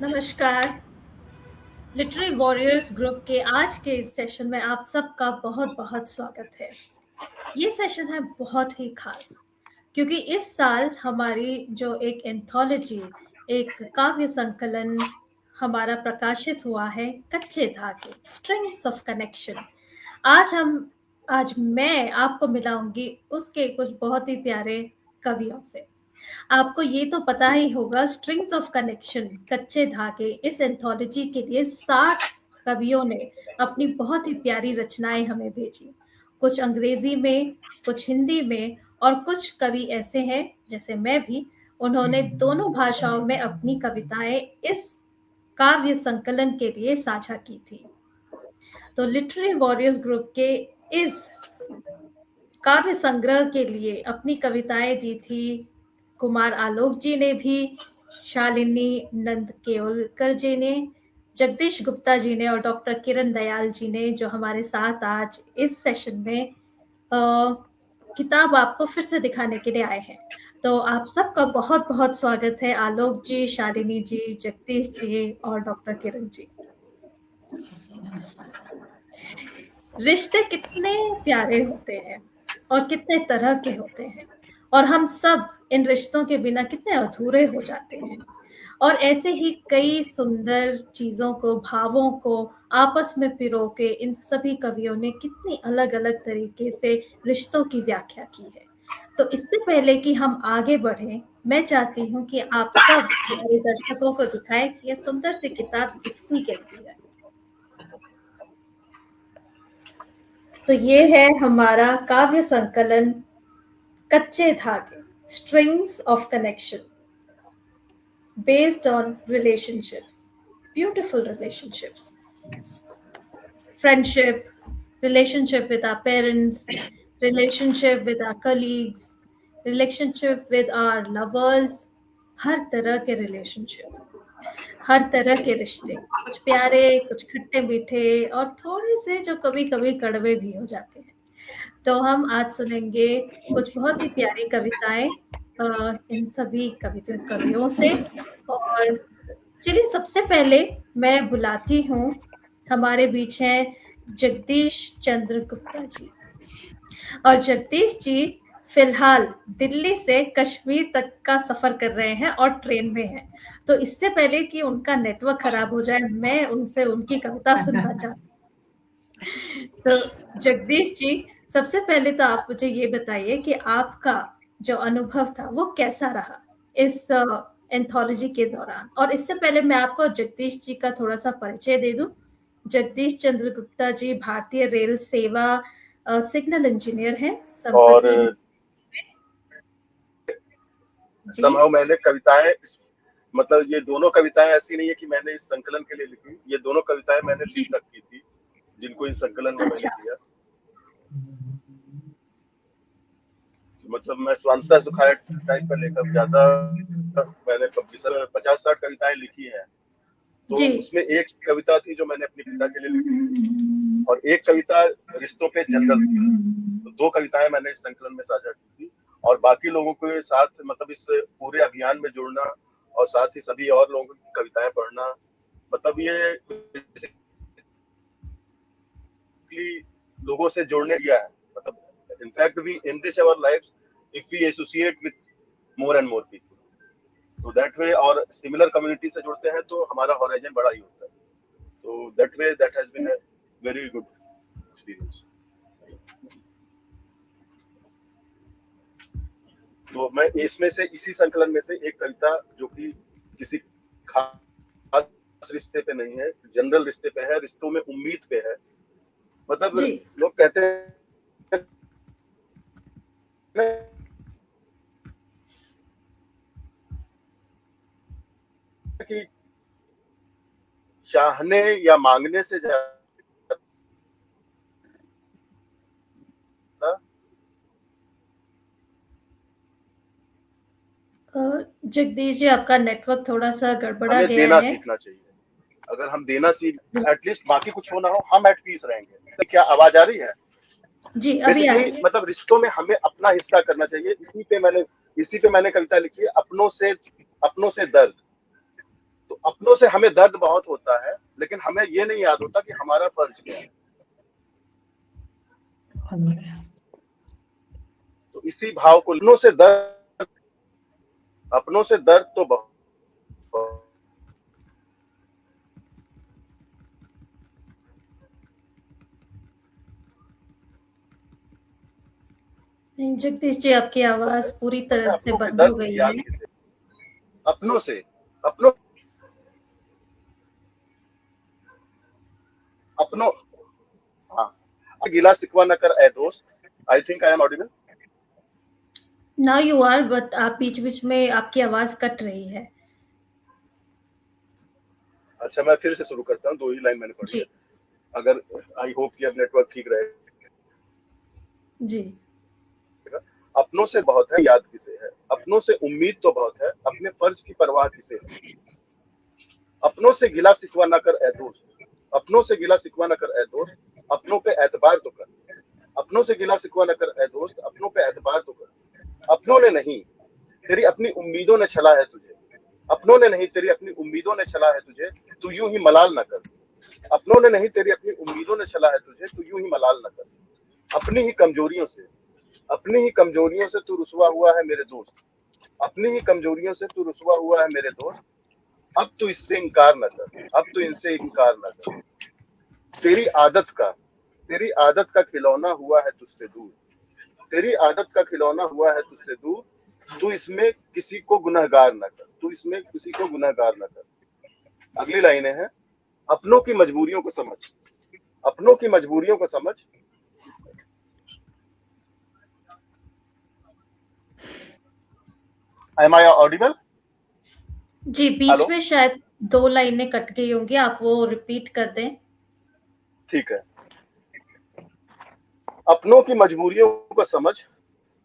नमस्कार। Literary warriors group के आज के इस सेशन में आप सबका बहुत बहुत स्वागत है। ये सेशन है बहुत ही खास क्योंकि इस साल हमारी जो एक एंथोलॉजी, एक काव्य संकलन हमारा प्रकाशित हुआ है, कच्चे धागे, स्ट्रिंग्स ऑफ कनेक्शन। आज मैं आपको मिलाऊंगी उसके कुछ बहुत ही प्यारे कवियों से। आपको ये तो पता ही होगा, स्ट्रिंग्स ऑफ कनेक्शन, कच्चे धागे, इस एंथोलॉजी के लिए 60 कवियों ने अपनी बहुत ही प्यारी रचनाएं हमें भेजी। कुछ अंग्रेजी में, कुछ हिंदी में, और कुछ कवि ऐसे हैं जैसे मैं भी, उन्होंने दोनों भाषाओं में अपनी कविताएं इस काव्य संकलन के लिए साझा की थी। तो लिटरेरी वॉरियर्स ग्रुप के इस काव्य संग्रह के लिए अपनी कविताएं दी थी कुमार आलोक जी ने भी, शालिनी नंद केओलकर जी ने, जगदीश गुप्ता जी ने और डॉक्टर किरण दयाल जी ने, जो हमारे साथ आज इस सेशन में किताब आपको फिर से दिखाने के लिए आए हैं। तो आप सबका बहुत बहुत स्वागत है, आलोक जी, शालिनी जी, जगदीश जी और डॉक्टर किरण जी। रिश्ते कितने प्यारे होते हैं और कितने तरह के होते हैं, और हम सब इन रिश्तों के बिना कितने अधूरे हो जाते हैं। और ऐसे ही कई सुंदर चीजों को, भावों को आपस में पिरो के इन सभी कवियों ने कितनी अलग अलग तरीके से रिश्तों की व्याख्या की है। तो इससे पहले कि हम आगे बढ़ें, मैं चाहती हूँ कि आप सब हमारे दर्शकों को दिखाएं कि यह सुंदर सी किताब दिखती कैसी है। तो ये है हमारा काव्य संकलन कच्चे धागे, strings of connection, based on relationships, beautiful relationships, friendship, relationship with our parents, relationship with our colleagues, relationship with our lovers, हर तरह के रिलेशनशिप, हर तरह के रिश्ते, कुछ प्यारे, कुछ खट्टे मीठे और थोड़े से जो कभी कभी कड़वे भी हो जाते हैं। तो हम आज सुनेंगे कुछ बहुत ही प्यारी कविताएं इन सभी कवियों से। और चलिए, सबसे पहले मैं बुलाती हूँ, हमारे बीच हैं जगदीश चंद्र गुप्ता जी। और जगदीश जी फिलहाल दिल्ली से कश्मीर तक का सफर कर रहे हैं और ट्रेन में हैं। तो इससे पहले कि उनका नेटवर्क खराब हो जाए, मैं उनसे उनकी कविता सुनना चाहती हूँ। तो जगदीश जी, सबसे पहले तो आप मुझे ये बताइए कि आपका जो अनुभव था वो कैसा रहा इस एंथोलॉजी के दौरान। और इससे पहले मैं आपको जगदीश जी का थोड़ा सा परिचय दे दूं। जगदीश चंद्र गुप्ता जी भारतीय रेल सेवा सिग्नल इंजीनियर हैं, और संपत्ति संभव मैंने कविताएं, मतलब ये दोनों कविताएं ऐसी नहीं है कि मैंने इस संकलन के लिए लिखी, ये दोनों कविताएं मैंने लिख रखी थी जिनको इस संकलन में मैंने दिया। मतलब मैं स्वांतः सुखाय टाइप का लेखक, ज्यादा मैंने 50-60 कविताएं लिखी हैं। तो उसमें एक कविता थी जो मैंने अपने पिता के लिए लिखी और एक कविता रिश्तों पे जनरल थी। तो दो कविताएं मैंने इस संकलन में साझा की थी और बाकी लोगों के साथ, मतलब इस पूरे अभियान में जुड़ना और साथ ही सभी और लोगों की कविताएं पढ़ना, मतलब ये लोगों से जोड़ने दिया है। मतलब in fact we in this our life if we associate with more and more people, तो दैट वे, और सिमिलर कम्युनिटी से जुड़ते हैं तो हमारा हॉराइजन बड़ा ही होता है। तो that way that has been a very good experience. तो मैं इसमें से, इसी संकलन में से एक कविता जो कि किसी खास रिश्ते पे नहीं है, जनरल रिश्ते पे है, रिश्तों में उम्मीद पे है। मतलब लोग कहते हैं कि चाहने या मांगने से ज्यादा जगदीश जी, आपका नेटवर्क थोड़ा सा गड़बड़ा हमें गया देना है। सीखना चाहिए। अगर हम देना सीख, एटलीस्ट बाकी कुछ हो ना हो, हम एट पीस रहेंगे। तो क्या आवाज आ रही है? जी, अभी आ रही है। मतलब रिश्तों में हमें अपना हिस्सा करना चाहिए। इसी पे मैंने कविता लिखी है, अपनों से दर्द। तो अपनों से हमें दर्द बहुत होता है, लेकिन हमें ये नहीं याद होता कि हमारा फर्ज क्या है। तो इसी भाव को, अपनों से दर्द तो बहुत, जगदीश जी, आपकी आवाज पूरी तरह से अपनों के बंद हो दर्द गई की याद है। किसे, अपनों से, अपनों अपनों हाँ, गिला शिकवा न कर ऐ दोस्त। I think I am audible. Now you are, but आप बीच बीच में आपकी आवाज कट रही है। अच्छा, मैं फिर से शुरू करता हूँ, 2 ही लाइन मैंने पढ़ी है। जी अगर, आई होप कि अब नेटवर्क ठीक रहेगा। जी अपनों से बहुत है, याद किसे है, अपनों से उम्मीद तो बहुत है, अपने फर्ज की परवाह किसे है। अपनों से गिला शिकवा न कर ऐ दोस्त, अपनों से गिला शिकवा न कर ऐ दोस्त, अपनों पे एतबार तो कर। अपनों से गिला शिकवा न कर ऐ दोस्त, अपनों पे एतबार तो कर। अपनों ने नहीं, तेरी अपनी उम्मीदों ने छला है तुझे। अपनों ने नहीं, तेरी अपनी उम्मीदों ने छला है तुझे, तू यूं ही मलाल न कर। अपनों ने नहीं, तेरी अपनी उम्मीदों ने छला है तुझे, तू यूं ही मलाल न कर। अपनी ही कमजोरियों से, अपनी ही कमजोरियों से तू रुसवा हुआ है मेरे दोस्त। अपनी ही कमजोरियों से तू रुसवा हुआ है मेरे दोस्त। अब तू इससे इनकार न कर, अब तू इनसे इनकार न कर। तेरी आदत का खिलौना हुआ है तुझसे दूर। तेरी आदत का खिलौना हुआ है तुझसे दूर। तू इसमें किसी को गुनहगार न कर, तू इसमें किसी को गुनहगार न कर। अगली लाइनें हैं, अपनों की मजबूरियों को समझ, अपनों की मजबूरियों को समझ। Am I audible? जी, बीच हेलो, में शायद 2 लाइनें कट गई होंगी, आप वो रिपीट कर दें। ठीक है। अपनों की मजबूरियों को समझ,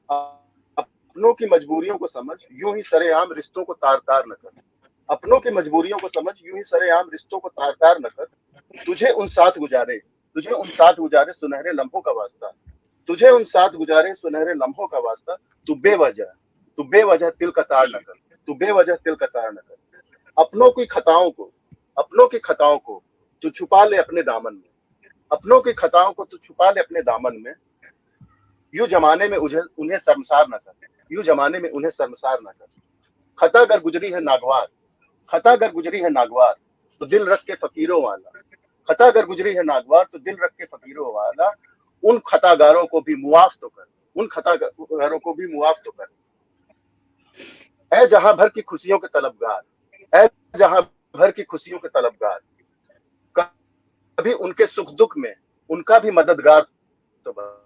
अपनों की मजबूरियों को समझ, यूं ही सरेआम रिश्तों को तार तार न कर। अपनों की मजबूरियों को समझ, यूं ही सरेआम रिश्तों को तार तार न कर। तुझे उन साथ गुजारे, तुझे उन साथ गुजारे सुनहरे लम्हों का वास्ता। तुझे उन साथ गुजारे सुनहरे लम्हों का वास्ता। तू बेवजह तिल का तार न कर, तू बेवजह तिल का तार न कर। अपनों की खताओं को, अपनों की खताओं को तू छुपा ले अपने दामन में। अपनों की खताओं को तू छुपा ले अपने दामन में। यूं जमाने में उन्हें शर्मसार न कर, यूं जमाने में उन्हें शर्मसार न कर। खता अगर गुजरी है नागवार, खता अगर गुजरी है नागवार, तो दिल रख के फकीरों वाला। खता अगर गुजरी है नागवार, तो दिल रख के फकीरों वाला। उन खतागारों को भी मुआफ तो कर, उन खतागारों को भी मुआफ तो कर। ऐ जहां भर की खुशियों के तलबगार, ऐ जहां भर की खुशियों के तलबगार, कभी उनके सुख दुख में उनका भी मददगार तो बन।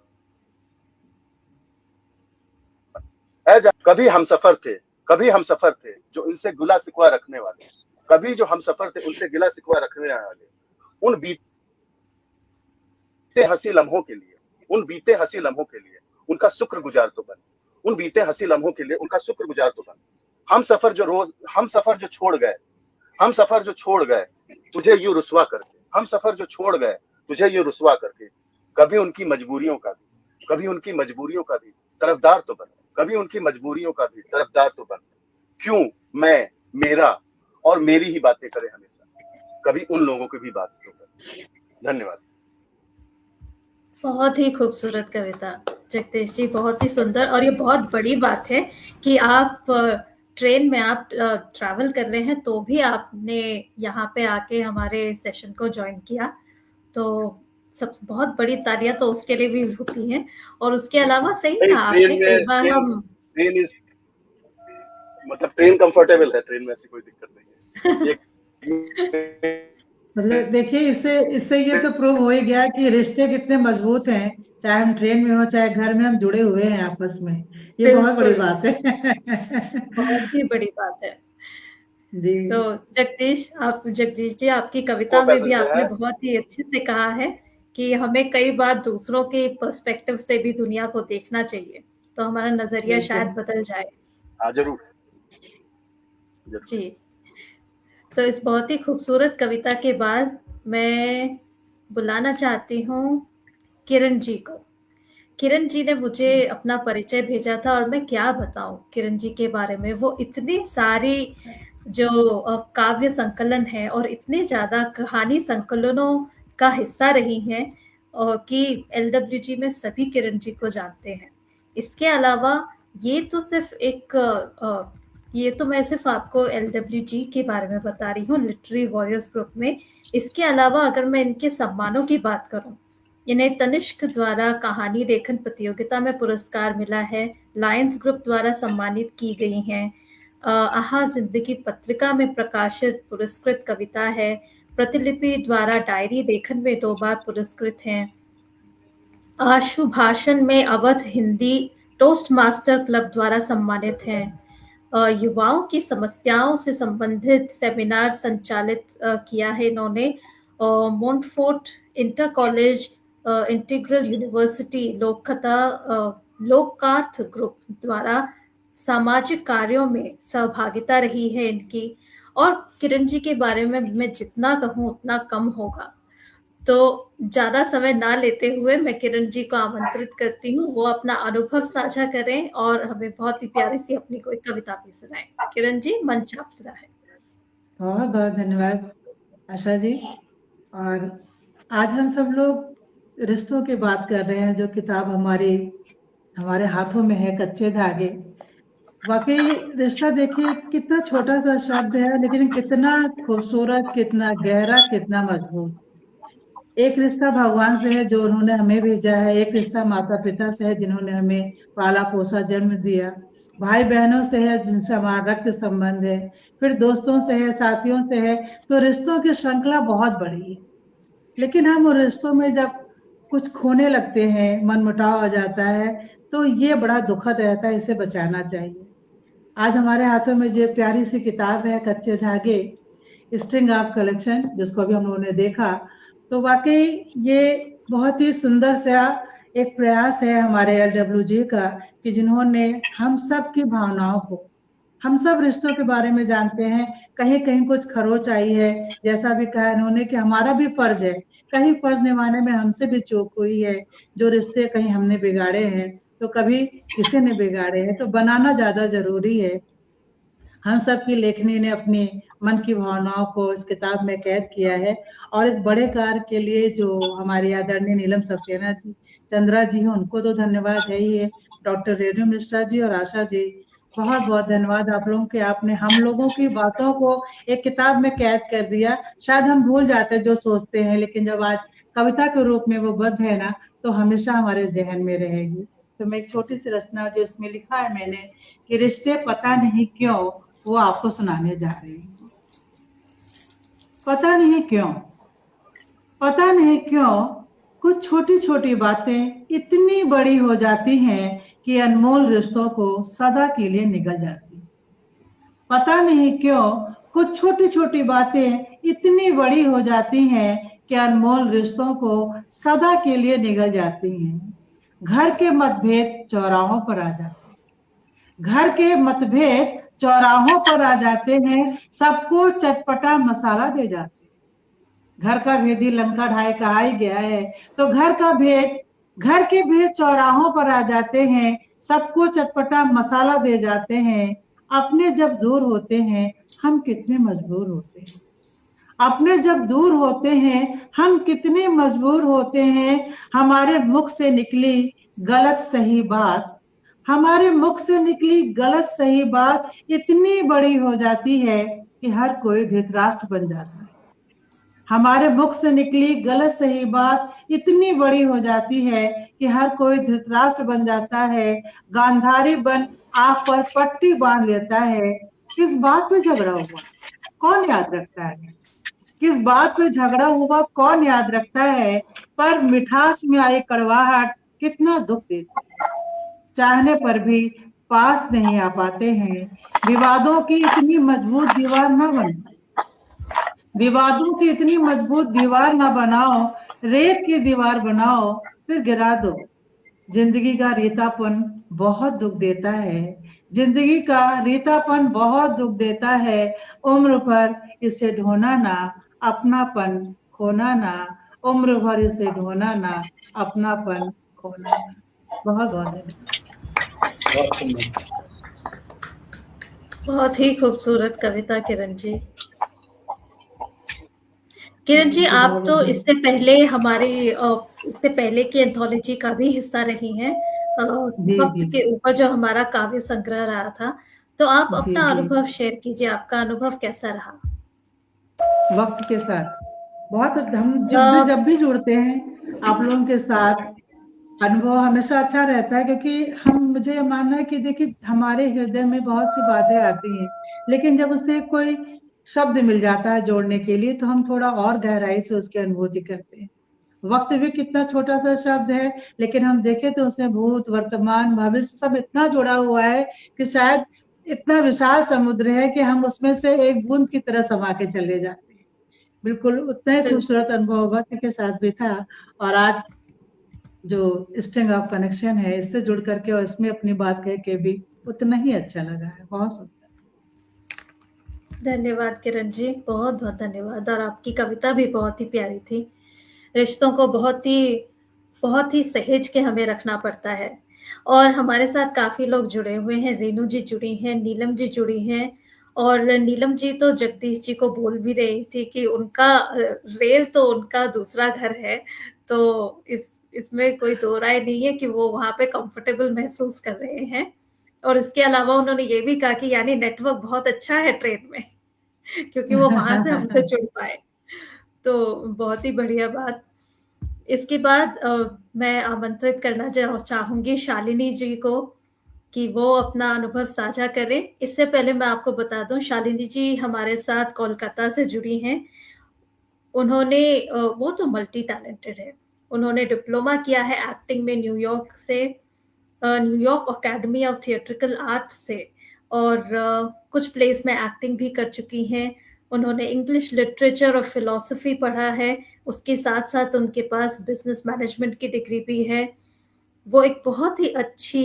कभी हम सफर थे, कभी हम सफर थे जो इनसे गिला शिकवा रखने वाले, कभी जो हम सफर थे उनसे गिला शिकवा रखने वाले। उन बीते हंसी लम्हों के लिए, उन बीते हंसी लम्हों के लिए उनका शुक्रगुजार तो बन। उन बीते हंसी लम्हों के लिए उनका शुक्रगुजार तो बन। हम सफर जो छोड़ गए, हम सफर जो छोड़ गए तुझे यूं रुसवा करके, हम सफर जो छोड़ गए तुझे यूं रुसवा करके। कभी उनकी मजबूरियों का भी, कभी उनकी मजबूरियों का भी तरफदार तो बन, कभी उनकी मजबूरियों का भी तरफदार तो बन। क्यों मैं, मेरा और मेरी ही बातें करे हमेशा, कभी उन लोगों की भी बात तो कर। धन्यवाद। बहुत ही खूबसूरत कविता जगदीश जी, बहुत ही सुंदर। और ये बहुत बड़ी बात है कि आप ट्रेन में आप ट्रैवल कर रहे हैं तो भी आपने यहाँ पे आके हमारे सेशन को ज्वाइन किया, तो सब बहुत बड़ी तालियां तो उसके लिए भी होती हैं। और उसके अलावा सही नहीं, कहा आपने, कई बार ट्रेन हम ट्रेन इज मतलब ट्रेन कंफर्टेबल है, ट्रेन में ऐसी कोई दिक्कत नहीं है। मतलब देखिए, इससे इससे ये तो प्रूव हो ही गया कि रिश्ते कितने मजबूत हैं, चाहे हम ट्रेन में हो चाहे घर में, हम जुड़े हुए हैं आपस में। ये बहुत बड़ी बिल्कुल बात है। बहुत ही बड़ी बात है। जी। तो जगदीश जी, आपकी कविता में भी पैसेंजर आपने है। बहुत ही अच्छे से कहा है कि हमें कई बार दूसरों के पर्सपेक्टिव से भी दुनिया को देखना चाहिए, तो हमारा नजरिया शायद बिल्कुल। बदल जाए। हाँ, जरूर जरूर। जी, तो इस बहुत ही खूबसूरत कविता के बाद मैं बुलाना चाहती हूँ किरण जी को। किरण जी ने मुझे अपना परिचय भेजा था और मैं क्या बताऊं किरण जी के बारे में। वो इतनी सारी जो काव्य संकलन है और इतने ज़्यादा कहानी संकलनों का हिस्सा रही हैं कि एलडब्ल्यूजी में सभी किरण जी को जानते हैं। इसके अलावा ये तो सिर्फ ये तो मैं सिर्फ आपको एलडब्ल्यूजी के बारे में बता रही हूँ लिटरेरी वॉरियर्स ग्रुप में। इसके अलावा अगर मैं इनके सम्मानों की बात करूँ, इन्हें तनिष्क द्वारा कहानी लेखन प्रतियोगिता में पुरस्कार मिला है, लायंस ग्रुप द्वारा सम्मानित की गई हैं, आहा जिंदगी पत्रिका में प्रकाशित पुरस्कृत कविता है, प्रतिलिपि द्वारा डायरी लेखन में 2 बार पुरस्कृत हैं, आशु भाषण में Awadh Hindi toast master club द्वारा सम्मानित हैं, युवाओं की समस्याओं से संबंधित सेमिनार संचालित किया है इन्होंने, Montfort inter college integral university लोकार्थ ग्रुप द्वारा सामाजिक कार्यों में सहभागिता रही है इनकी। और किरण जी के बारे में मैं जितना कहूँ उतना कम होगा, तो ज्यादा समय ना लेते हुए मैं किरण जी को आमंत्रित करती हूँ, वो अपना अनुभव साझा करें और हमें बहुत ही प्यारी सी अपनी कोई कविता भी सुनाएं। किरण जी, मंच आपका है। बहुत बहुत धन्यवाद आशा जी। और आज हम सब लोग रिश्तों की बात कर रहे हैं, जो किताब हमारे हाथों में है, कच्चे धागे। वाकई रिश्ता देखिए कितना छोटा सा शब्द है, लेकिन कितना खूबसूरत, कितना गहरा, कितना मजबूत। एक रिश्ता भगवान से है जो उन्होंने हमें भेजा है, एक रिश्ता माता पिता से है जिन्होंने हमें पाला पोसा जन्म दिया, भाई बहनों से है जिनसे हमारा रक्त संबंध है, फिर दोस्तों से है, साथियों से है। तो रिश्तों की श्रृंखला बहुत बड़ी है। लेकिन हम उन रिश्तों में जब कुछ खोने लगते हैं, मनमुटाव आ जाता है, तो ये बड़ा दुखद रहता है, इसे बचाना चाहिए। आज हमारे हाथों में जो प्यारी सी किताब है कच्चे धागे, स्ट्रिंग ऑफ कलेक्शन, जिसको अभी हम लोगों ने देखा, तो वाकई ये बहुत ही सुंदर सा एक प्रयास है हमारे एलडब्ल्यूजी का, कि जिन्होंने हम सब की भावनाओं को, हम सब रिश्तों के बारे में जानते हैं। कहीं कहीं कुछ खरोच आई है, जैसा भी कहा इन्होंने कि हमारा भी फर्ज है, कहीं फर्ज निभाने में हमसे भी चूक हुई है, जो रिश्ते कहीं हमने बिगाड़े हैं तो कभी किसी ने बिगाड़े हैं, तो बनाना ज्यादा जरूरी है। हम सब की लेखनी ने अपनी मन की भावनाओं को इस किताब में कैद किया है, और इस बड़े कार्य के लिए जो हमारी आदरणीय नीलम सक्सेना जी, चंद्रा जी हैं, उनको तो धन्यवाद है ही है, डॉक्टर रेणु मिश्रा जी और आशा जी, बहुत बहुत धन्यवाद आप लोगों के। आपने हम लोगों की बातों को एक किताब में कैद कर दिया। शायद हम भूल जाते जो सोचते हैं, लेकिन जब आज कविता के रूप में वो बद्ध है ना, तो हमेशा हमारे जहन में रहेगी। तो मैं एक छोटी सी रचना जो इसमें लिखा है मैंने, कि रिश्ते पता नहीं क्यों, वो आपको सुनाने जा रही हूँ। पता नहीं क्यों, पता नहीं क्यों कुछ छोटी छोटी बातें इतनी बड़ी हो जाती हैं कि अनमोल रिश्तों को सदा के लिए निगल जाती। पता नहीं क्यों कुछ छोटी छोटी बातें इतनी बड़ी हो जाती हैं कि अनमोल रिश्तों को सदा के लिए निगल जाती हैं। घर के मतभेद चौराहों पर आ जाते हैं, घर के मतभेद चौराहों पर आ जाते हैं, सबको चटपटा मसाला दे जाते हैं। घर का भेदी लंका ढाए कहा ही गया है, तो घर के भेद चौराहों पर आ जाते हैं, सबको चटपटा मसाला दे जाते हैं। अपने जब दूर होते हैं हम कितने मजबूर होते हैं, अपने जब दूर होते हैं हम कितने मजबूर होते हैं। हमारे मुख से निकली गलत सही बात, हमारे मुख से निकली गलत सही बात इतनी बड़ी हो जाती है कि हर कोई धृतराष्ट्र बन जाता है। हमारे मुख से निकली गलत सही बात इतनी बड़ी हो जाती है कि हर कोई धृतराष्ट्र बन जाता है। गांधारी बन आंख पर पट्टी बांध लेता है। किस बात पे झगड़ा हुआ कौन याद रखता है, किस बात पे झगड़ा हुआ कौन याद रखता है, पर मिठास में आई कड़वाहट कितना दुख देती है। चाहने पर भी पास नहीं आ पाते हैं। विवादों की इतनी मजबूत दीवार न बनाओ, विवादों की इतनी मजबूत दीवार न बनाओ, रेत की दीवार बनाओ फिर गिरा दो। जिंदगी का रेतापन बहुत दुख देता है, जिंदगी का रेतापन बहुत दुख देता है। उम्र भर इसे ढोना ना, अपनापन खोना ना, उम्र भर इसे ढोना ना, अपनापन खोना ना। बहुत बहुत धन्यवाद। बहुत ही खूबसूरत कविता किरण जी। किरण जी, आप तो इससे पहले इससे पहले की एंथोलॉजी का भी हिस्सा रही हैं, जी वक्त जी के ऊपर जो हमारा काव्य संग्रह रहा था। तो आप जी अपना जी अनुभव शेयर कीजिए, आपका अनुभव कैसा रहा? वक्त के साथ बहुत, हम अ, जब भी जुड़ते हैं आप लोगों के साथ, अनुभव हमेशा अच्छा रहता है, क्योंकि मुझे ये मानना है कि देखिए हमारे हृदय में बहुत सी बातें आती हैं, लेकिन जब उसे कोई शब्द मिल जाता है जोड़ने के लिए, तो हम थोड़ा और गहराई से उसकी अनुभूति करते हैं। वक्त भी कितना छोटा सा शब्द है, लेकिन हम देखें तो उसमें भूत वर्तमान भविष्य सब इतना जुड़ा हुआ है कि शायद इतना विशाल समुद्र है कि हम उसमें से एक बूंद की तरह समा के चले जाते हैं। बिल्कुल उतना ही बिल्कुल। खूबसूरत अनुभव वक्त के साथ भी था। और आज जो स्ट्रिंग ऑफ कनेक्शन है, इससे जुड़ करके और इसमें अपनी बात कह के भी उतना ही अच्छा लगा है। बहुत सुंदर। धन्यवाद किरण जी, बहुत बहुत धन्यवाद। और आपकी कविता भी बहुत ही प्यारी थी। रिश्तों को बहुत ही सहेज के हमें रखना पड़ता है। और हमारे साथ काफी लोग जुड़े हुए हैं। रेनू जी जुड़ी हैं, नीलम जी जुड़ी हैं। और नीलम जी तो जगदीश जी को बोल भी रही थी कि उनका रेल तो उनका दूसरा घर है। तो इसमें कोई दो राय नहीं है कि वो वहां पे कंफर्टेबल महसूस कर रहे हैं। और इसके अलावा उन्होंने ये भी कहा कि यानी नेटवर्क बहुत अच्छा है ट्रेन में, क्योंकि वो वहां से हमसे जुड़ पाए। तो बहुत ही बढ़िया बात। इसके बाद मैं आमंत्रित करना चाहूंगी शालिनी जी को कि वो अपना अनुभव साझा करें। इससे पहले मैं आपको बता दूं, शालिनी जी हमारे साथ कोलकाता से जुड़ी हैं। उन्होंने वो तो मल्टी टैलेंटेड है। उन्होंने डिप्लोमा किया है एक्टिंग में न्यूयॉर्क से, New York academy of theatrical arts से। और कुछ प्लेस में एक्टिंग भी कर चुकी हैं। उन्होंने इंग्लिश लिटरेचर और फिलोसफी पढ़ा है। उसके साथ साथ उनके पास बिजनेस मैनेजमेंट की डिग्री भी है। वो एक बहुत ही अच्छी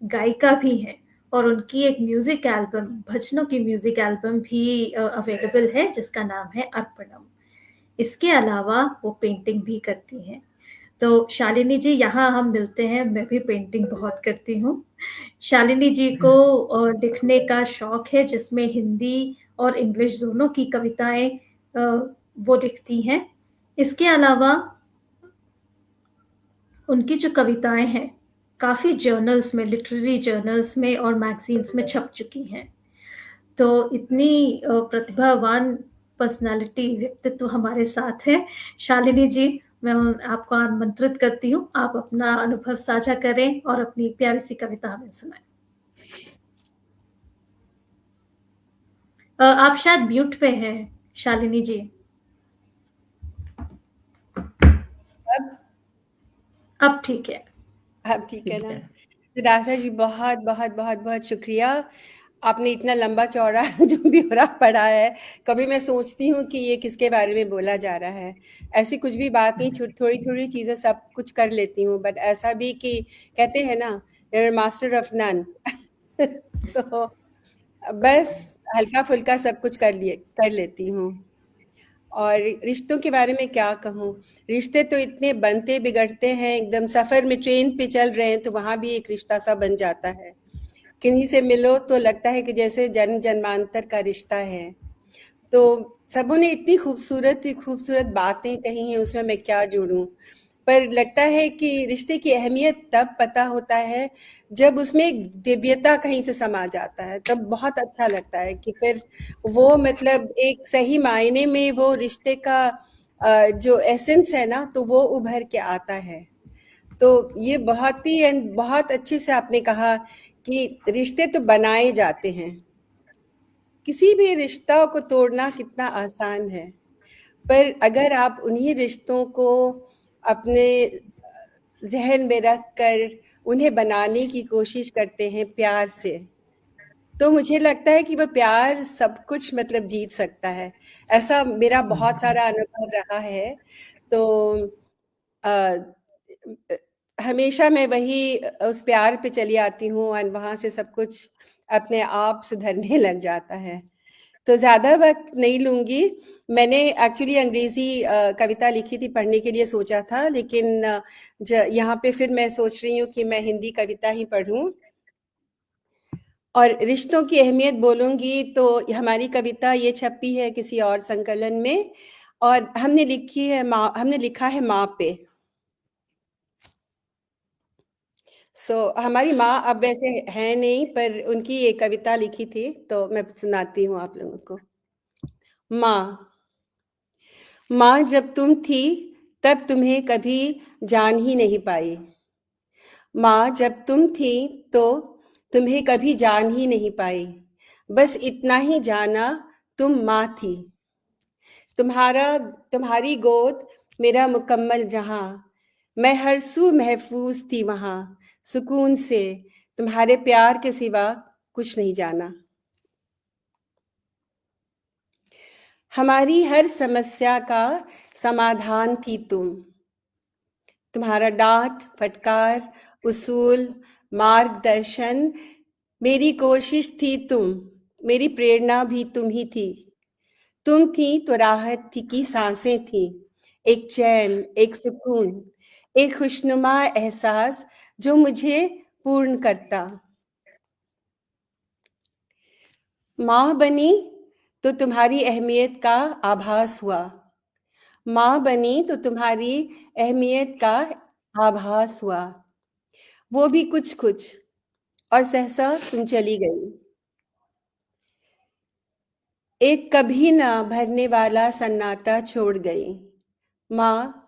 गायिका भी हैं। और उनकी एक म्यूजिक एल्बम, भजनों की म्यूजिक एल्बम भी अवेलेबल है, जिसका नाम है अर्पणम। इसके अलावा वो पेंटिंग भी करती हैं। तो शालिनी जी, यहाँ हम मिलते हैं। मैं भी पेंटिंग बहुत करती हूँ। शालिनी जी को लिखने का शौक है, जिसमें हिंदी और इंग्लिश दोनों की कविताएं वो लिखती हैं। इसके अलावा उनकी जो कविताएं हैं काफी जर्नल्स में, लिटरेरी जर्नल्स में और मैगजीन्स में छप चुकी हैं। तो इतनी प्रतिभावान पर्सनालिटी, व्यक्तित्व हमारे साथ है। शालिनी जी, मैं आपको आमंत्रित करती हूँ, आप अपना अनुभव साझा करें और अपनी प्यारी सी कविता हमें सुनाएं। आप शायद म्यूट पे हैं शालिनी जी। अब ठीक है। अब ठीक है ना? राधा जी, बहुत बहुत बहुत बहुत शुक्रिया। आपने इतना लंबा चौड़ा जो ब्यौरा पढ़ा है, कभी मैं सोचती हूँ कि ये किसके बारे में बोला जा रहा है। ऐसी कुछ भी बात नहीं, थोड़ी थोड़ी चीजें सब कुछ कर लेती हूँ, बट ऐसा भी कि कहते हैं ना, मास्टर ऑफ नन। तो बस हल्का फुल्का सब कुछ कर लेती हूँ। और रिश्तों के बारे में क्या कहूँ, रिश्ते तो इतने बनते बिगड़ते हैं, एकदम सफर में ट्रेन पे चल रहे हैं तो वहां भी एक रिश्ता सा बन जाता है। किन्हीं से मिलो तो लगता है कि जैसे जन्म जन्मांतर का रिश्ता है। तो सबों ने इतनी खूबसूरत बातें कही हैं, उसमें मैं क्या जोड़ूं। पर लगता है कि रिश्ते की अहमियत तब पता होता है जब उसमें एक दिव्यता कहीं से समा जाता है, तब बहुत अच्छा लगता है कि फिर वो मतलब एक सही मायने में वो रिश्ते का जो एसेंस है ना, तो वो उभर के आता है। तो ये बहुत अच्छे से आपने कहा कि रिश्ते तो बनाए जाते हैं, किसी भी रिश्ता को तोड़ना कितना आसान है। पर अगर आप उन्हीं रिश्तों को अपने ज़हन में रख कर उन्हें बनाने की कोशिश करते हैं प्यार से, तो मुझे लगता है कि वो प्यार सब कुछ मतलब जीत सकता है। ऐसा मेरा बहुत सारा अनुभव रहा है। तो अ, हमेशा मैं वही उस प्यार पे चली आती हूँ और वहाँ से सब कुछ अपने आप सुधरने लग जाता है। तो ज़्यादा वक़्त नहीं लूँगी। मैंने एक्चुअली अंग्रेज़ी कविता लिखी थी, पढ़ने के लिए सोचा था, लेकिन यहाँ पे फिर मैं सोच रही हूँ कि मैं हिंदी कविता ही पढ़ूँ। और रिश्तों की अहमियत बोलूंगी तो हमारी कविता ये छपी है किसी और संकलन में, और हमने लिखा है माँ पे। हमारी माँ अब वैसे है नहीं, पर उनकी ये कविता लिखी थी, तो मैं सुनाती हूँ आप लोगों को। माँ, माँ जब तुम थी तब तुम्हें कभी जान ही नहीं पाई। माँ जब तुम थी तो तुम्हें कभी जान ही नहीं पाई, बस इतना ही जाना तुम माँ थी। तुम्हारी गोद मेरा मुकम्मल जहां, मैं हर सू महफूज थी वहां, सुकून से तुम्हारे प्यार के सिवा कुछ नहीं जाना। हमारी हर समस्या का समाधान थी तुम। तुम्हारा डांट फटकार, उसूल, मार्गदर्शन, मेरी कोशिश थी तुम, मेरी प्रेरणा भी तुम ही थी। तुम थी तो राहत थी की सांसें थी, एक चैन, एक सुकून, एक खुशनुमा एहसास जो मुझे पूर्ण करता। माँ बनी तो तुम्हारी अहमियत का आभास हुआ। माँ बनी तो तुम्हारी अहमियत का आभास हुआ, वो भी कुछ कुछ, और सहसा तुम चली गई। एक कभी ना भरने वाला सन्नाटा छोड़ गई। माँ,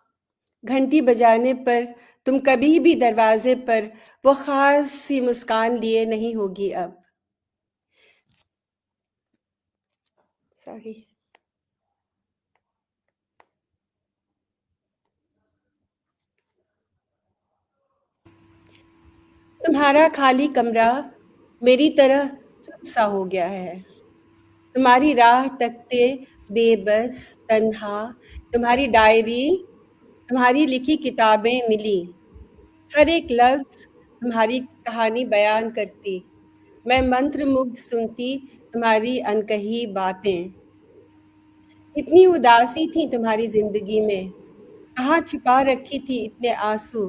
घंटी बजाने पर तुम कभी भी दरवाजे पर वो खास सी मुस्कान लिए नहीं होगी अब। सॉरी। तुम्हारा खाली कमरा मेरी तरह चुप सा हो गया है। तुम्हारी राह तकते बेबस तन्हा, तुम्हारी डायरी, तुम्हारी लिखी किताबें मिली, हर एक लफ्ज तुम्हारी कहानी बयान करती। मैं मंत्रमुग्ध सुनती तुम्हारी अनकही बातें। इतनी उदासी थी तुम्हारी जिंदगी में, कहाँ छिपा रखी थी इतने आंसू,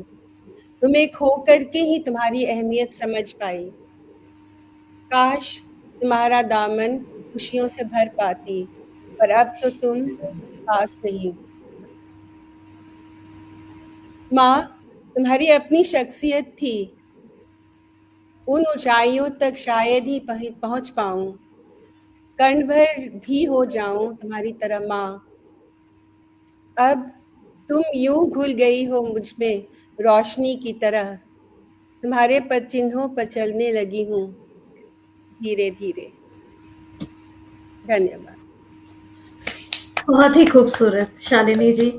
तुम्हें खो करके ही तुम्हारी अहमियत समझ पाई। काश तुम्हारा दामन खुशियों से भर पाती, पर अब तो तुम पास नहीं। माँ, तुम्हारी अपनी शख्सियत थी, उन ऊंचाइयों तक शायद ही पहुंच पाऊं, कण भर भी हो जाऊं तुम्हारी तरह माँ। अब तुम यूं घुल गई हो मुझ में रोशनी की तरह, तुम्हारे पद चिन्हों पर चलने लगी हूँ धीरे धीरे। धन्यवाद। बहुत ही खूबसूरत शालिनी जी।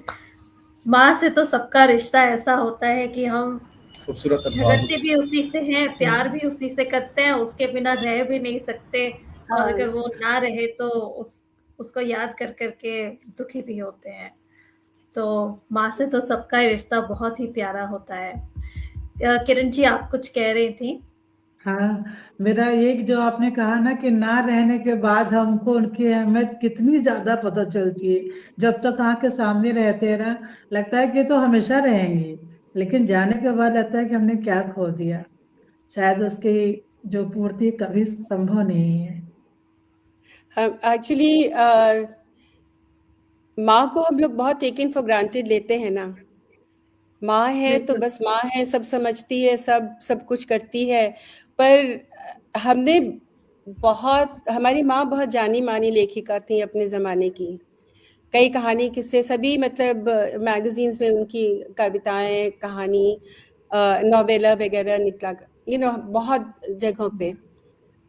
माँ से तो सबका रिश्ता ऐसा होता है कि हम खूबसूरत झगड़ते भी उसी से हैं, प्यार भी उसी से करते हैं, उसके बिना रह भी नहीं सकते, और हाँ, अगर वो ना रहे तो उसको याद कर करके दुखी भी होते हैं। तो माँ से तो सबका रिश्ता बहुत ही प्यारा होता है। किरण जी, आप कुछ कह रही थी? हाँ, मेरा एक जो आपने कहा ना कि ना रहने के बाद हमको उनकी अहमियत कितनी ज्यादा पता चलती है। जब तक आँख के सामने रहते हैं ना, लगता है कि तो हमेशा रहेंगे, लेकिन जाने के बाद लगता है कि हमने क्या खो दिया। शायद उसकी जो पूर्ति कभी संभव नहीं है। हम एक्चुअली माँ को हम लोग बहुत टेकन फॉर ग्रांटेड लेते हैं ना। माँ है तो बिल्कुल। बस माँ है, सब समझती है, सब कुछ करती है। पर हमने हमारी माँ बहुत जानी मानी लेखिका थी अपने जमाने की। कई कहानी किस्से सभी मतलब मैगजीन्स में उनकी कविताएं, कहानी, नॉवेला वगैरह निकला, बहुत जगहों पे।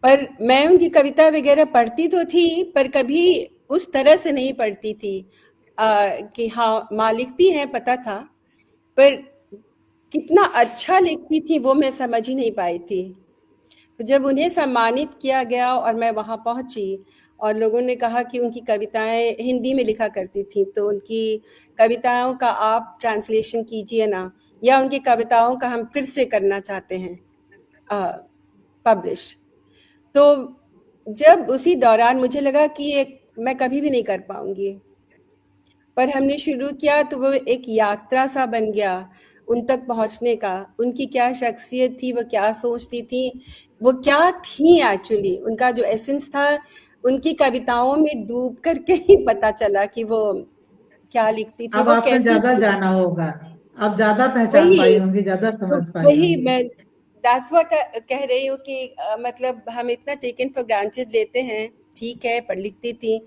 पर मैं उनकी कविता वगैरह पढ़ती तो थी, पर कभी उस तरह से नहीं पढ़ती थी। कि हाँ माँ लिखती हैं पता था, पर कितना अच्छा लिखती थी वो मैं समझ ही नहीं पाई थी। तो जब उन्हें सम्मानित किया गया और मैं वहाँ पहुँची और लोगों ने कहा कि उनकी कविताएं हिंदी में लिखा करती थी, तो उनकी कविताओं का आप ट्रांसलेशन कीजिए ना, या उनकी कविताओं का हम फिर से करना चाहते हैं पब्लिश। तो जब उसी दौरान मुझे लगा कि ये मैं कभी भी नहीं कर पाऊंगी, पर हमने शुरू किया तो वो एक यात्रा सा बन गया। उन तक पहुंचने का, उनकी क्या शख्सियत थी, वो क्या सोचती थी, वो क्या थी एक्चुअली, उनका जो एसेंस था, उनकी कविताओं में डूब करके ही पता चला कि वो क्या लिखती थी, अब वो आपने कैसी ज्यादा थी। जाना होगा, अब ज्यादा पहचान वही पाई होंगी, ज्यादा तो समझ पाई वही होंगी। मैं दैट्स व्हाट कह रही हूँ कि मतलब हम इतना टेकन फॉर ग्रांटेड लेते हैं। ठीक है, पढ़ लिखती थी,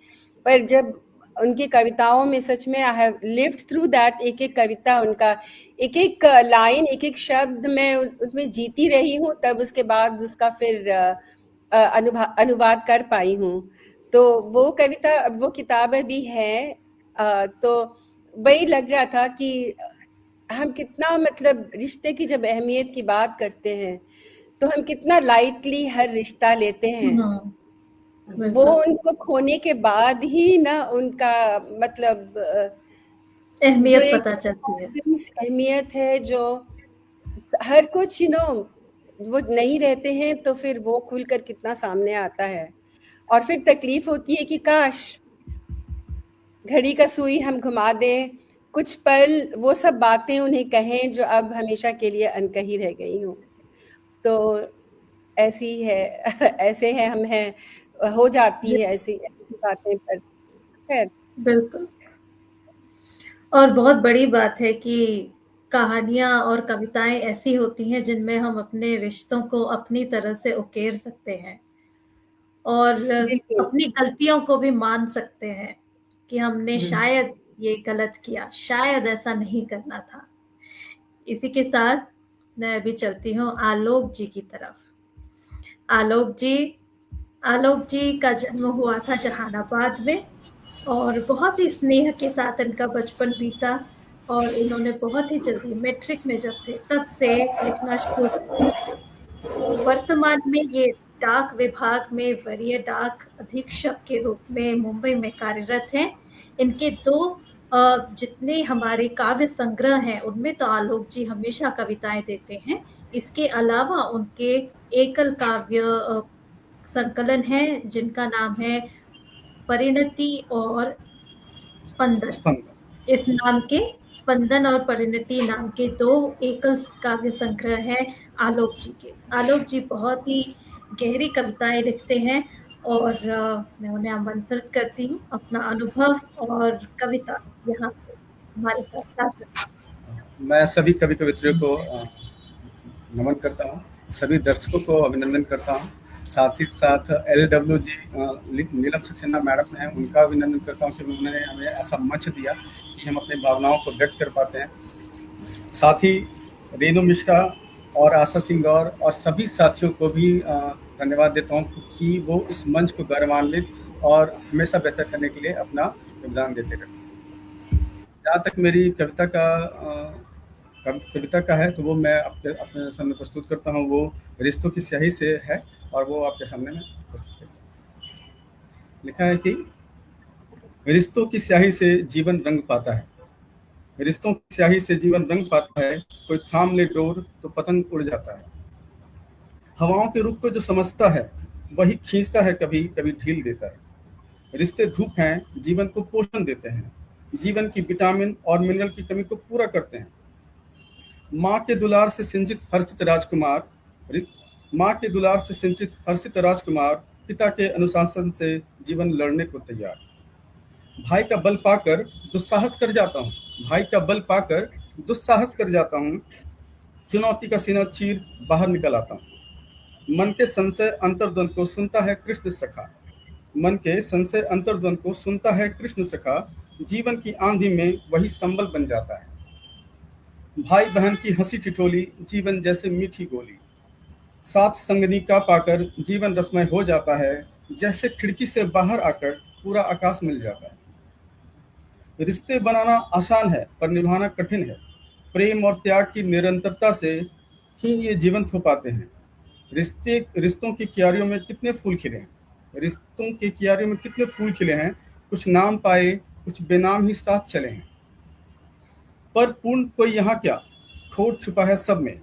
पर जब उनकी कविताओं में सच में I have lived through that, एक एक कविता, उनका एक एक लाइन, एक एक शब्द मैं उसमें जीती रही हूँ, तब उसके बाद उसका फिर अनुवाद कर पाई हूँ। तो वो कविता, वो किताब अभी है, तो वही लग रहा था कि हम कितना मतलब रिश्ते की जब अहमियत की बात करते हैं तो हम कितना लाइटली हर रिश्ता लेते हैं। वो बिल्कुल उनको खोने के बाद ही ना उनका मतलब जो अहमियत एक पता चलती है। अहमियत है, जो हर कुछ वो नहीं रहते हैं तो फिर वो खुलकर कितना सामने आता है। और फिर तकलीफ होती है कि काश घड़ी का सुई हम घुमा दें, कुछ पल वो सब बातें उन्हें कहें जो अब हमेशा के लिए अनकही रह गई हों। तो ऐसी ही है ऐसे हैं हम हैं, हो जाती जी है ऐसी ऐसी बातें, पर खैर। बिल्कुल। और बहुत बड़ी बात है कि कहानियाँ और कविताएं ऐसी होती हैं जिनमें हम अपने रिश्तों को अपनी तरह से उकेर सकते हैं और बिल्कुल। अपनी गलतियों को भी मान सकते हैं कि हमने बिल्कुल। शायद ये गलत किया, शायद ऐसा नहीं करना था। इसी के साथ मैं अभी चलती हूँ आलोक जी की तरफ। आलोक जी आलोक जी का जन्म हुआ था जहानाबाद में और बहुत ही स्नेह के साथ इनका बचपन बीता और इन्होंने बहुत ही जल्दी मैट्रिक में जब थे तब से लिखना शुरू किया। वर्तमान में ये डाक विभाग में वरीय डाक अधीक्षक के रूप में मुंबई में कार्यरत हैं। इनके दो जितने हमारे काव्य संग्रह हैं उनमें तो आलोक जी हमेशा कविताएं देते हैं। इसके अलावा उनके एकल काव्य संकलन है जिनका नाम है परिणति और स्पंदन। इस नाम के स्पंदन और परिणति नाम के दो एकल काव्य संग्रह है आलोक जी के। आलोक जी बहुत ही गहरी कविताएं लिखते हैं और मैं उन्हें आमंत्रित करती हूँ अपना अनुभव और कविता यहाँ पे हमारे साथ साझा। मैं सभी कवि कवित्रियों को नमन करता हूँ, सभी दर्शकों को अभिनंदन करता हूँ, साथ ही साथ LW जी नीलम सक्सेना मैडम हैं, उनका अभिनंदन करता हूँ कि उन्होंने हमें ऐसा मंच दिया कि हम अपनी भावनाओं को व्यक्त कर पाते हैं। साथ ही रेणु मिश्रा और आशा सिंह और सभी साथियों को भी धन्यवाद देता हूँ कि वो इस मंच को गौरवान्वित और हमेशा बेहतर करने के लिए अपना योगदान देते रहते हैं। जहाँ तक मेरी कविता का है तो वो मैं अपने सामने प्रस्तुत करता हूँ। वो रिश्तों की स्याही से है और वो आपके सामने मैं प्रस्तुत करता हूँ। लिखा है कि रिश्तों की स्याही से जीवन रंग पाता है, रिश्तों की स्याही से जीवन रंग पाता है, कोई थाम ले डोर तो पतंग उड़ जाता है। हवाओं के रुख को जो समझता है वही खींचता है, कभी कभी ढील देता है। रिश्ते धूप हैं, जीवन को पोषण देते हैं, जीवन की विटामिन और मिनरल की कमी को पूरा करते हैं। माँ के दुलार से सिंचित हर्षित राजकुमार पिता के अनुशासन से जीवन लड़ने को तैयार। भाई का बल पाकर दुस्साहस कर जाता हूँ, चुनौती का सीना चीर बाहर निकल आता हूँ। मन के संशय अंतर्द्वंद को सुनता है कृष्ण सखा, जीवन की आंधी में वही संबल बन जाता है। भाई बहन की हंसी ठिठोली जीवन जैसे मीठी गोली, साथ संगनी का पाकर जीवन रसमय हो जाता है, जैसे खिड़की से बाहर आकर पूरा आकाश मिल जाता है। रिश्ते बनाना आसान है पर निभाना कठिन है, प्रेम और त्याग की निरंतरता से ही ये जीवंत हो पाते हैं। रिश्तों की क्यारियों में कितने फूल खिले हैं, कुछ नाम पाए कुछ बेनाम ही साथ चले हैं। पर पूर्ण कोई यहाँ क्या, खोट छुपा है सब में,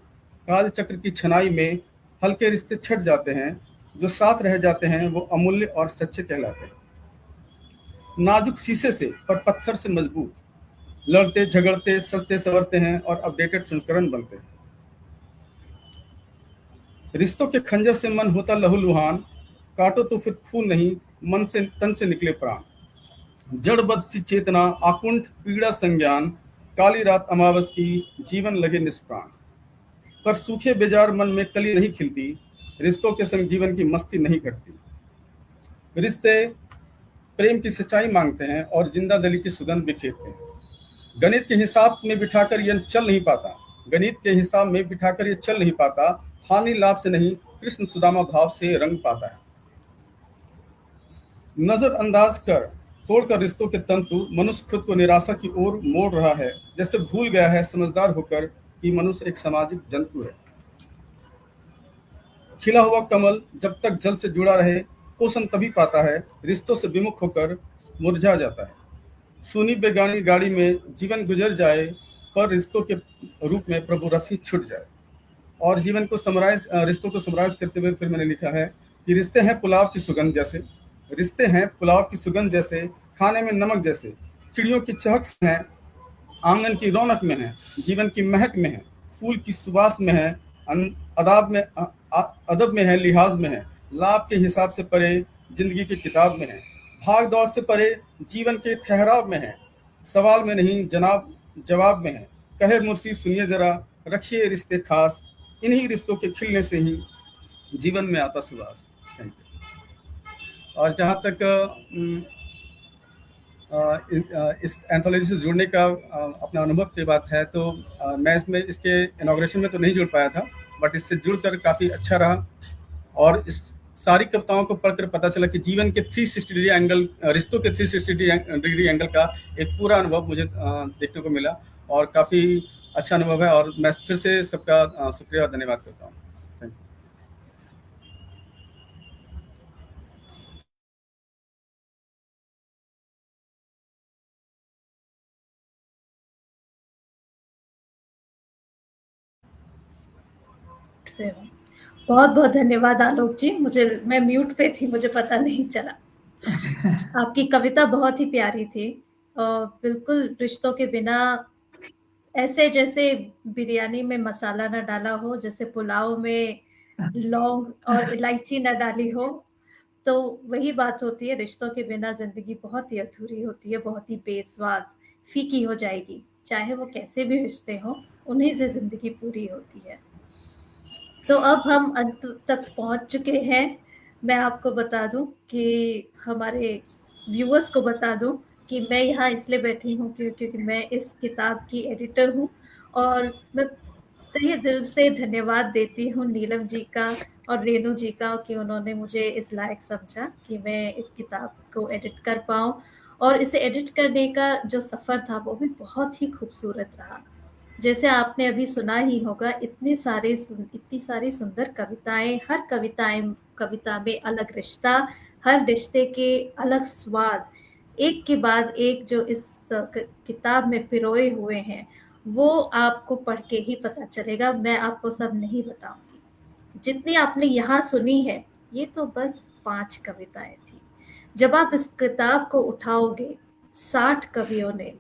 काल चक्र की छनाई में हल्के रिश्ते छट जाते हैं, जो साथ रह जाते हैं वो अमूल्य और सच्चे कहलाते हैं। नाजुक शीशे से पर पत्थर से मजबूत, लड़ते झगड़ते सजते संवरते हैं और अपडेटेड संस्करण बनते हैं। रिश्तों के खंजर से मन होता लहूलुहान, काटो तो फिर खून नहीं, मन से तन से निकले प्राण। जड़बद्ध सी चेतना, आकुंठ पीड़ा संज्ञान, काली रात अमावस की, जीवन लगे निष्प्राण। पर सूखे बेजार मन में कली नहीं खिलती, रिश्तों के संग जीवन की मस्ती नहीं कटती। रिश्ते प्रेम की सच्चाई मांगते हैं और जिंदा दिली की सुगंध बिखेरते हैं। गणित के हिसाब में बिठाकर यह चल नहीं पाता, गणित के हिसाब में बिठाकर ये चल नहीं पाता, हानि लाभ से नहीं कृष्ण सुदामा भाव से रंग पाता है। नजरअंदाज कर तोड़कर रिश्तों के तंतु, मनुष्य खुद को निराशा की ओर मोड़ रहा है, जैसे भूल गया है समझदार होकर कि मनुष्य एक सामाजिक जंतु है। खिला हुआ कमल जब तक जल से जुड़ा रहे पोषण तभी पाता है, रिश्तों से विमुख होकर मुरझा जाता है। सुनी बेगानी गाड़ी में जीवन गुजर जाए, पर रिश्तों के रूप में प्रभु रस ही छूट जाए। और जीवन को रिश्तों को समराइज करते हुए फिर मैंने लिखा है कि रिश्ते हैं पुलाव की सुगंध जैसे, रिश्ते हैं पुलाव की सुगंध जैसे, खाने में नमक जैसे, चिड़ियों की चहक में है, आंगन की रौनक में है, जीवन की महक में है, फूल की सुवास में है, अदब में है, लिहाज में है, लाभ के हिसाब से परे जिंदगी की किताब में है, भाग दौड़ से परे जीवन के ठहराव में है, सवाल में नहीं जवाब में है। कहे मुर्शी सुनिए जरा, रखिए रिश्ते खास, इन्हीं रिश्तों के खिलने से ही जीवन में आता सुवास। Thank you. और जहाँ तक इस एंथोलॉजी से जुड़ने का अपना अनुभव की बात है, तो मैं इसके इनॉग्रेशन में तो नहीं जुड़ पाया था, बट इससे जुड़कर काफ़ी अच्छा रहा। और इस सारी कविताओं को पढ़कर पता चला कि जीवन के 360 डिग्री एंगल, रिश्तों के 360 डिग्री एंगल का एक पूरा अनुभव मुझे देखने को मिला, और काफ़ी अच्छा अनुभव है। और मैं फिर से सबका शुक्रिया और धन्यवाद करता हूँ। Thank you. बहुत बहुत धन्यवाद आलोक जी। मैं म्यूट पे थी, मुझे पता नहीं चला। आपकी कविता बहुत ही प्यारी थी, और बिल्कुल रिश्तों के बिना, ऐसे जैसे बिरयानी में मसाला न डाला हो, जैसे पुलाव में लौंग और इलायची न डाली हो, तो वही बात होती है। रिश्तों के बिना जिंदगी बहुत ही अधूरी होती है, बहुत ही बेस्वाद, फीकी हो जाएगी। चाहे वो कैसे भी रिश्ते हों, उन्हीं से जिंदगी पूरी होती है। तो अब हम अंत तक पहुंच चुके हैं। मैं आपको बता दूं कि हमारे व्यूअर्स को बता दूं कि मैं यहाँ इसलिए बैठी हूँ क्योंकि मैं इस किताब की एडिटर हूँ, और मैं तहे दिल से धन्यवाद देती हूँ नीलम जी का और रेनू जी का कि उन्होंने मुझे इस लायक समझा कि मैं इस किताब को एडिट कर पाऊँ। और इसे एडिट करने का जो सफ़र था वो भी बहुत ही खूबसूरत रहा। जैसे आपने अभी सुना ही होगा, इतनी सारी सुंदर कविताएं, हर कविता में अलग रिश्ता, हर रिश्ते के अलग स्वाद, एक के बाद एक जो इस किताब में पिरोए हुए हैं, वो आपको पढ़ के ही पता चलेगा। मैं आपको सब नहीं बताऊंगी। जितनी आपने यहाँ सुनी है, ये तो बस 5 कविताएं थी। जब आप इस किताब को उठाओगे, 60 कवियों ने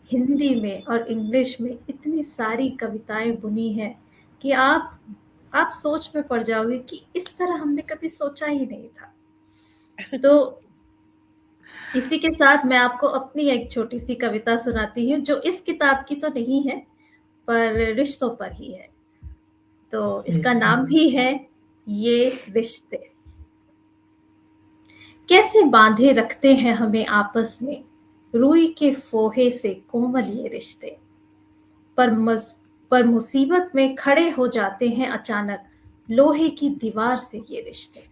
हिंदी में और इंग्लिश में इतनी सारी कविताएं बुनी हैं कि आप सोच में पड़ जाओगे कि इस तरह हमने कभी सोचा ही नहीं था। तो इसी के साथ मैं आपको अपनी एक छोटी सी कविता सुनाती हूँ, जो इस किताब की तो नहीं है, पर रिश्तों पर ही है। तो इसका नाम भी है ये रिश्ते। कैसे बांधे रखते हैं हमें आपस में, रुई के फोहे से कोमल ये रिश्ते, पर मुसीबत में खड़े हो जाते हैं अचानक, लोहे की दीवार से ये रिश्ते।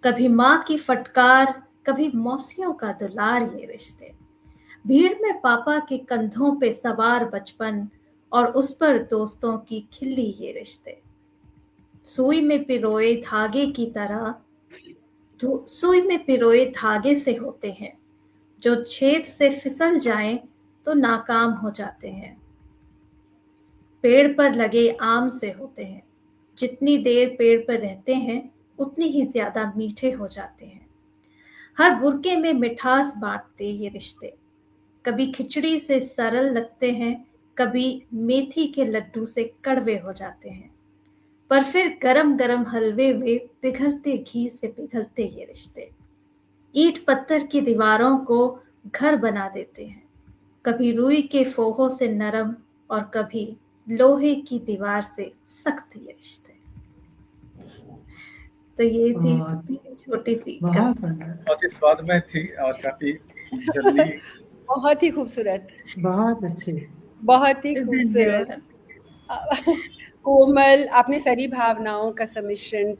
कभी माँ की फटकार, कभी मौसियों का दुलार ये रिश्ते। भीड़ में पापा के कंधों पे सवार बचपन, और उस पर दोस्तों की खिल्ली ये रिश्ते। सुई में पिरोए धागे की तरह, सुई में पिरोए धागे से होते हैं, जो छेद से फिसल जाएं तो नाकाम हो जाते हैं। पेड़ पर लगे आम से होते हैं, जितनी देर पेड़ पर रहते हैं उतनी ही ज्यादा मीठे हो जाते हैं। हर बुरके में मिठास बांटते ये रिश्ते, कभी खिचड़ी से सरल लगते हैं, कभी मेथी के लड्डू से कड़वे हो जाते हैं, पर फिर गरम गरम हलवे में पिघलते घी से पिघलते ये रिश्ते ईंट पत्थर की दीवारों को घर बना देते हैं, कभी रुई के फोहों से नरम और कभी लोहे की दीवार से सख्त ये रिश्ते। तो ये थी छोटी सी बहुत ही स्वादमय थी और काफी जल्दी बहुत ही खूबसूरत, बहुत अच्छे, बहुत ही खूबसूरत, कोमल, आपने सारी भावनाओं का सम्मिश्रण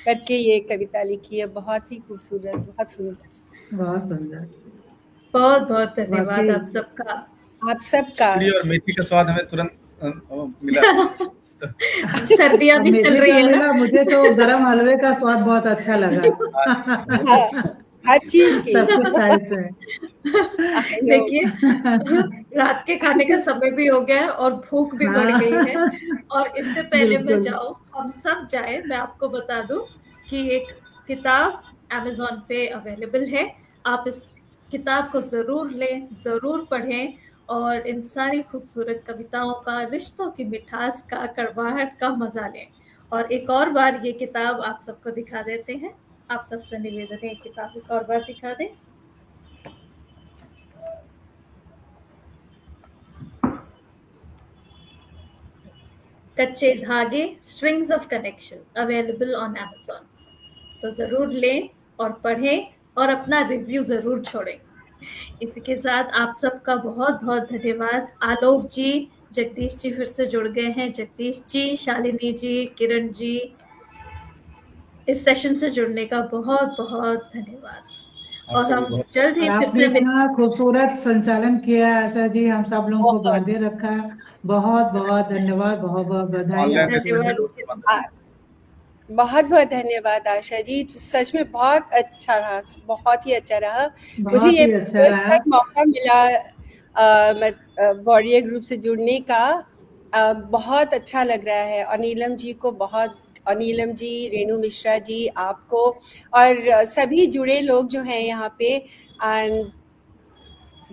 करके ये कविता लिखी है। बहुत ही खूबसूरत, बहुत सुंदर, बहुत सुंदर। बहुत बहुत धन्यवाद आप सबका। आप सबका। खिचड़ी और मेथी का स्वाद हमें तुरंत मिला। सर्दियां भी चल रही है ना। मुझे तो गरम हलवे का स्वाद बहुत अच्छा लगा। हर चीज की सब कुछ चाहते हैं। देखिए रात के खाने का समय भी हो गया है और भूख भी बढ़ गई है, और इससे पहले मैं जाऊं, हम सब जाए, मैं आपको बता दूं कि एक किताब Amazon पे अवेलेबल है। आप इस किताब को जरूर लें, जरूर पढ़ें और इन सारी खूबसूरत कविताओं का, रिश्तों की मिठास का, कड़वाहट का मजा लें। और एक और बार ये किताब आप सबको दिखा देते हैं। आप सबसे निवेदन है किताब एक और बार दिखा दें। कच्चे धागे, strings of connection, available on Amazon। तो जरूर लें और पढ़ें और अपना रिव्यू जरूर छोड़ें। इसके साथ आप सबका बहुत बहुत धन्यवाद। आलोक जी, जगदीश जी फिर से जुड़ गए हैं। जगदीश जी, शालिनी जी, किरण जी, इस सेशन से जुड़ने का बहुत बहुत धन्यवाद। और हम जल्द ही फिर से इतना खूबसूरत संचालन किया आशा जी, हम सब लोगों को बांधे रखा। बहुत बहुत धन्यवाद, बहुत बहुत बधाई। बहुत बहुत धन्यवाद आशा जी, सच में बहुत अच्छा रहा, बहुत ही अच्छा रहा। मुझे ये मौका मिला वॉरियर ग्रुप से जुड़ने का, बहुत अच्छा लग रहा है। और नीलम जी को बहुत, और नीलम जी, रेणु मिश्रा जी, आपको और सभी जुड़े लोग जो हैं यहाँ पे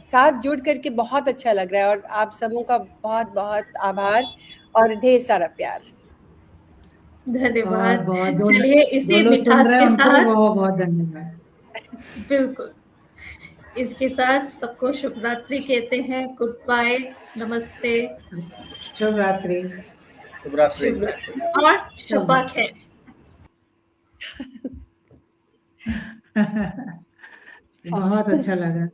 साथ जुड़ करके बहुत अच्छा लग रहा है। और आप सबों का बहुत बहुत आभार और ढेर सारा प्यार। धन्यवाद। चलिए इसी मिठास के साथ बहुत बहुत धन्यवाद। बिल्कुल, इसके साथ सबको शुभ रात्रि कहते हैं। गुड बाय, नमस्ते, शुभ रात्रि, शुभ रात्रि और शब्बा खैर। बहुत अच्छा लगा।